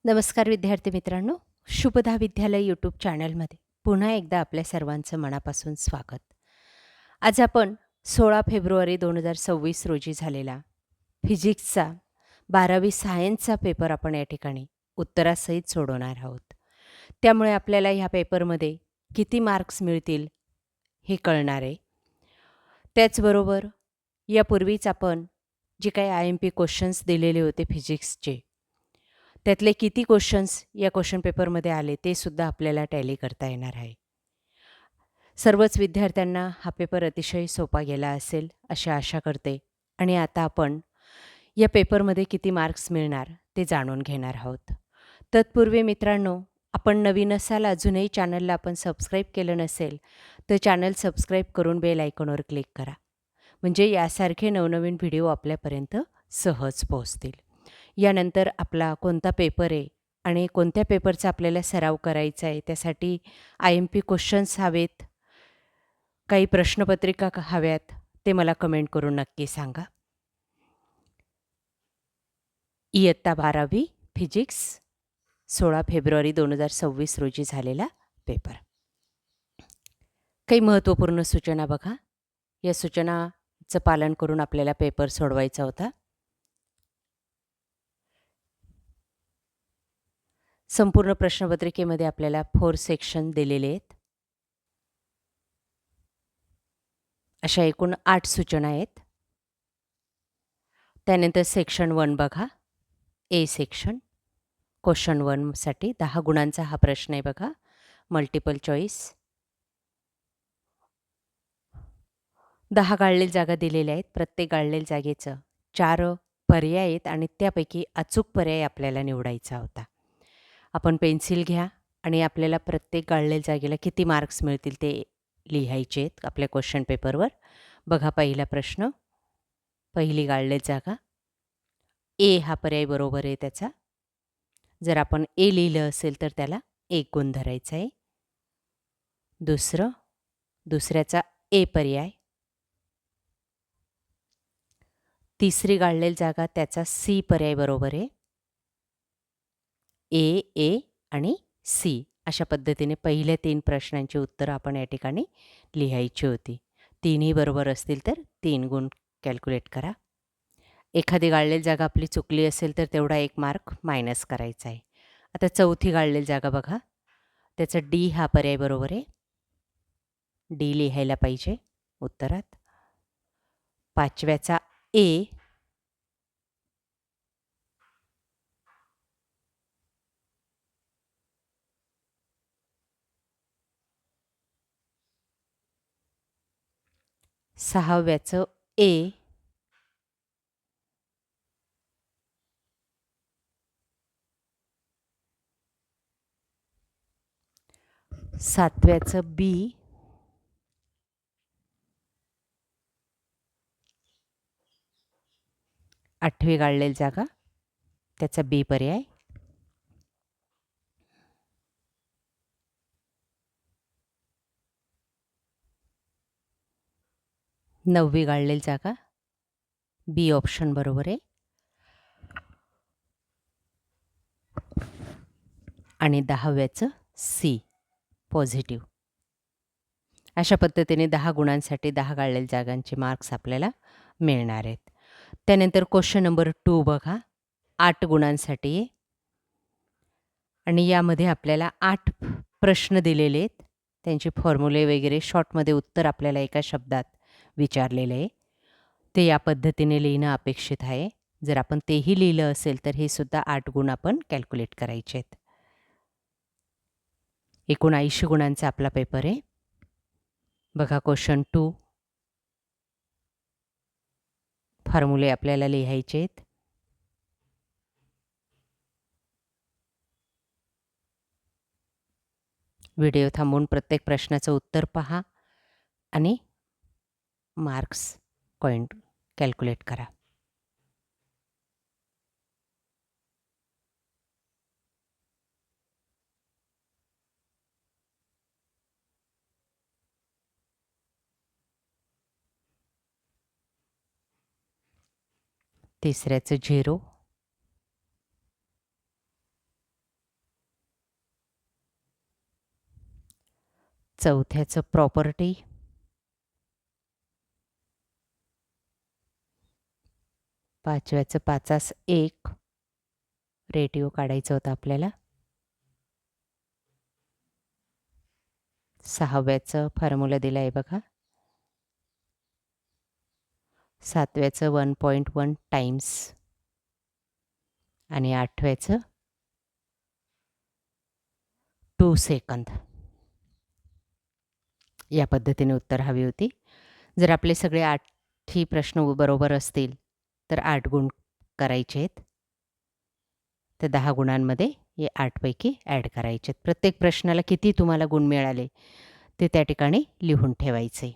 नमस्कार विद्यार्थी मित्रांनो, शुभदा विद्यालय यूट्यूब चॅनलमध्ये पुन्हा एकदा आपल्या सर्वांचं मनापासून स्वागत. आज आपण 16 फेब्रुवारी 2026 रोजी झालेला फिजिक्सचा 12वी सायन्सचा पेपर आपण या ठिकाणी उत्तरासहित सोडवणार आहोत. त्यामुळे आपल्याला ह्या पेपरमध्ये किती मार्क्स मिळतील हे कळणार आहे. त्याचबरोबर यापूर्वीच आपण जे काही IMP क्वेश्चन्स दिलेले होते फिजिक्सचे, त्यातले किती क्वेश्चन्स या क्वेश्चन पेपरमध्ये आले ते सुद्धा आपल्याला टॅली करता येणार आहे. सर्वच विद्यार्थ्यांना हा पेपर अतिशय सोपा गेला असेल अशी आशा करते आणि आता आपण या पेपरमध्ये किती मार्क्स मिळणार ते जाणून घेणार आहोत. तत्पूर्वी मित्रांनो, आपण नवीन असाल, अजूनही चॅनलला आपण सबस्क्राईब केलं नसेल तर चॅनल सबस्क्राईब करून बेल आयकॉनवर क्लिक करा. म्हणजे यासारखे नवनवीन व्हिडिओ आपल्यापर्यंत सहज पोहोचतील. यानंतर आपला कोणता पेपर आहे आणि कोणत्या पेपरचा आपल्याला सराव करायचा आहे, त्यासाठी IMP क्वेश्चन्स हवेत, काही प्रश्नपत्रिका हव्यात, ते मला कमेंट करून नक्की सांगा. इयत्ता 12वी फिजिक्स 16 फेब्रुवारी 2026 रोजी झालेला पेपर. काही महत्त्वपूर्ण सूचना बघा. या सूचनाचं पालन करून आपल्याला पेपर सोडवायचा होता. संपूर्ण प्रश्नपत्रिकेमध्ये आपल्याला 4 सेक्शन दिलेले आहेत. अशा एकूण 8 सूचना आहेत. त्यानंतर सेक्शन 1 बघा. ए सेक्शन क्वेश्चन 1साठी 10 गुणांचा हा प्रश्न आहे बघा. Multiple choice. 10 गाळलेल्या जागा दिलेल्या आहेत. प्रत्येक गाळलेल्या जागेचं 4 पर्याय आहेत आणि त्यापैकी अचूक पर्याय आपल्याला निवडायचा होता. आपण पेन्सिल घ्या आणि आपल्याला प्रत्येक गाळलेल्या जागेला किती मार्क्स मिळतील ते लिहायचे आहेत आपल्या क्वेश्चन पेपरवर. बघा पहिला प्रश्न. पहिली गाळलेली जागा ए हा पर्याय बरोबर आहे त्याचा. जर आपण ए लिहिलं असेल तर त्याला 1 गुण धरायचा आहे. दुसऱ्याचा ए पर्याय. तिसरी गाळलेली जागा त्याचा सी पर्याय बरोबर आहे. ए आणि सी अशा पद्धतीने पहिल्या 3 प्रश्नांची उत्तरं आपण या ठिकाणी लिहायची होती. 3ही बरोबर असतील तर 3 गुण कॅल्क्युलेट करा. एखादी गाळलेली जागा आपली चुकली असेल तर तेवढा 1 मार्क मायनस करायचा आहे. आता चौथी गाळलेली जागा बघा. त्याचा डी हा पर्याय बरोबर आहे. डी लिहायला पाहिजे उत्तरात. 5व्याचा ए. 6व्याचं ए. 7व्याचं बी. 8वी गाळलेली जागा त्याचा बी पर्याय. 9वी गाळलेली जागा बी ऑप्शन बरोबर आहे. आणि 10व्याचं सी पॉझिटिव्ह. अशा पद्धतीने 10 गुणांसाठी 10 गाळलेल्या जागांचे मार्क्स आपल्याला मिळणार आहेत. त्यानंतर क्वेश्चन नंबर 2 बघा. 8 गुणांसाठी आहे आणि यामध्ये आपल्याला 8 प्रश्न दिलेले आहेत. त्यांचे फॉर्म्युले वगैरे शॉर्टमध्ये उत्तर आपल्याला एका शब्दात विचारलेलं आहे. ते या पद्धतीने लिहिणं अपेक्षित आहे. जर आपण तेही लिहिलं असेल तर हे सुद्धा 8 गुण आपण कॅल्क्युलेट करायचे आहेत. एकूण 80 गुणांचा आपला पेपर आहे. बघा क्वेश्चन 2. फॉर्म्युले आपल्याला लिहायचे आहेत. व्हिडिओ थांबवून प्रत्येक प्रश्नाचं उत्तर पहा आणि मार्क्स कॅल्क्युलेट करा. तिसऱ्याचं 0. चौथ्याचं प्रॉपर्टी, पाचव्याचं 5 रेटिओ काढायचं होतं आपल्याला, सहाव्याचं फॉर्म्युला दिला आहे बघा, सातव्याचं 1.1 टाइम्स आणि आठव्याचं 2 सेकंद. या पद्धतीने उत्तर हवी होती. जर आपले सगळे 8ही प्रश्न बरोबर असतील तर 8 गुण करायचे आहेत. तर 10 गुणांमध्ये हे 8 पैकी ॲड करायचे आहेत. प्रत्येक प्रश्नाला किती तुम्हाला गुण मिळाले ते त्या ठिकाणी लिहून ठेवायचे.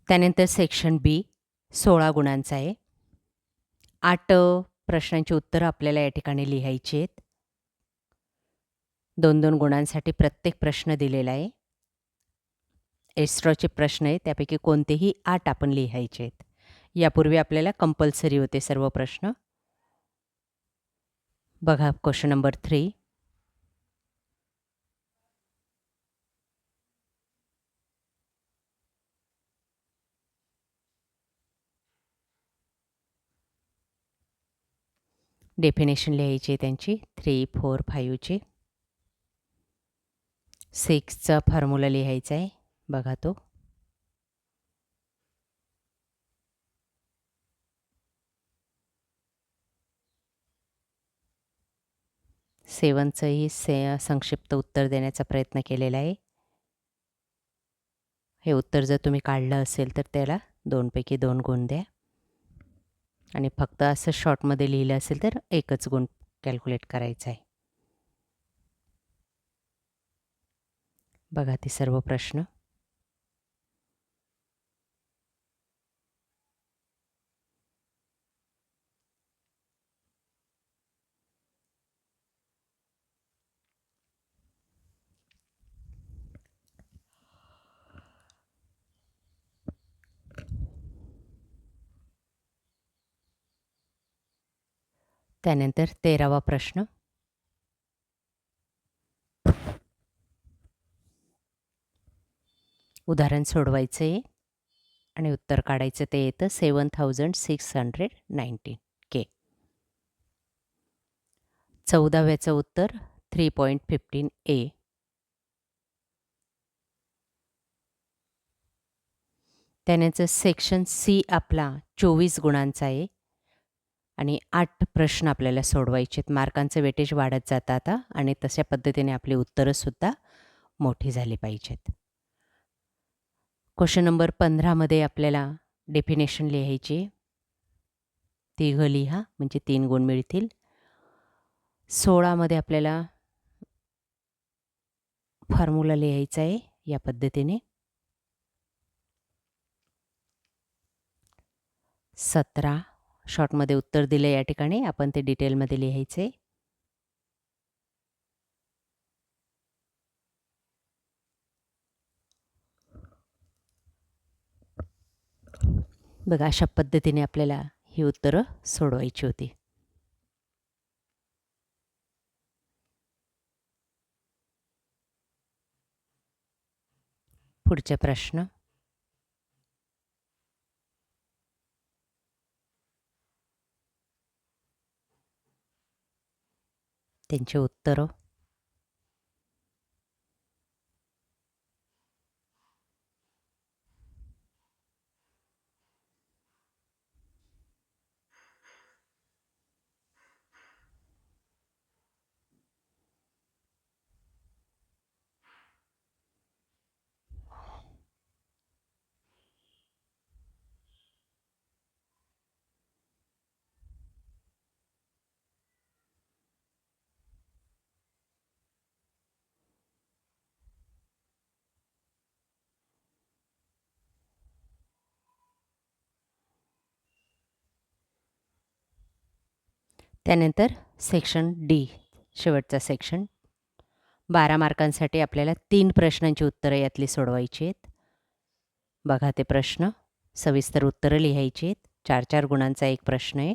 त्यानंतर सेक्शन बी 16 गुणांचा आहे. 8 प्रश्नांची उत्तरं आपल्याला या ठिकाणी लिहायची आहेत. 2-2 गुणांसाठी प्रत्येक प्रश्न दिलेला आहे. एक्स्ट्राचे प्रश्न आहेत त्यापैकी कोणतेही 8 आपण लिहायचे आहेत. यापूर्वी आपल्याला कंपल्सरी होते सर्व प्रश्न. बघा क्वेश्चन नंबर 3. डेफिनेशन लिहायची आहे त्यांची 3, 4, 5ची. 6चा फॉर्म्युला लिहायचा आहे. बघा तो. सेवनचंही संक्षिप्त उत्तर देण्याचा प्रयत्न केलेला आहे. हे उत्तर जर तुम्ही काढलं असेल तर त्याला 2 पैकी 2 गुण द्या आणि फक्त असं शॉर्टमध्ये लिहिलं असेल तर 1च गुण कॅल्क्युलेट करायचा आहे. बघा ते सर्व प्रश्न. त्यानंतर 13वा प्रश्न. उदाहरण सोडवायचं आहे आणि उत्तर काढायचं. ते येतं 7619 के. 14व्याचं उत्तर 3.15a. त्यानंतर सेक्शन सी आपला 24 गुणांचा आहे आणि 8 प्रश्न आपल्याला सोडवायचे आहेत. मार्कांचं वेटेज वाढत जातं आता आणि तशा पद्धतीने आपली उत्तरंसुद्धा मोठी झाली पाहिजेत. क्वेश्चन नंबर 15मध्ये आपल्याला डेफिनेशन लिहायची. तिघं लिहा म्हणजे 3 गुण मिळतील. 16मध्ये आपल्याला फॉर्म्युला लिहायचा आहे या पद्धतीने. 17 शॉर्टमध्ये उत्तर दिलं या ठिकाणी, आपण ते डिटेलमध्ये लिहायचे. बघा अशा पद्धतीने आपल्याला ही उत्तरं सोडवायची होती. पुढचे प्रश्न. त्यांची उत्तरं. त्यानंतर सेक्शन डी शेवटचा सेक्शन. 12 मार्कांसाठी आपल्याला 3 प्रश्नांची उत्तरं यातली सोडवायची आहेत. बघा ते प्रश्न. सविस्तर उत्तरं लिहायची आहेत. 4-4 गुणांचा एक प्रश्न आहे.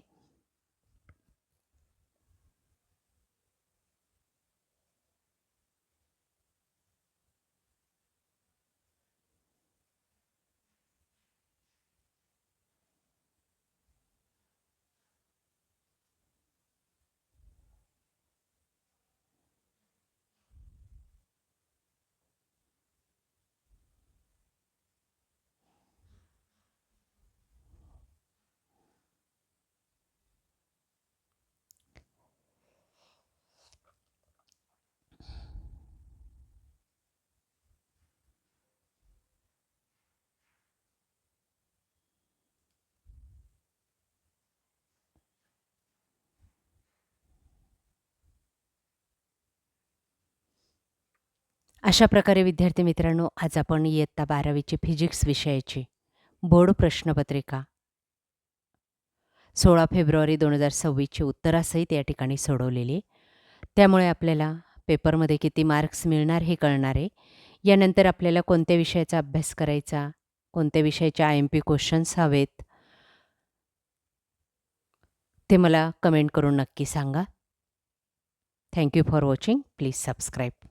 अशा प्रकारे विद्यार्थी मित्रांनो, आज आपण इयत्ता 12वीची फिजिक्स विषयाची बोर्ड प्रश्नपत्रिका 16 फेब्रुवारी 2026ची उत्तरासहित या ठिकाणी सोडवलेली आहे. त्यामुळे आपल्याला पेपरमध्ये किती मार्क्स मिळणार हे कळणार आहे. यानंतर आपल्याला कोणत्या विषयाचा अभ्यास करायचा, कोणत्या विषयाचे IMP क्वेश्चन्स हवेत, ते मला कमेंट करून नक्की सांगा. Thank you for watching. Please subscribe.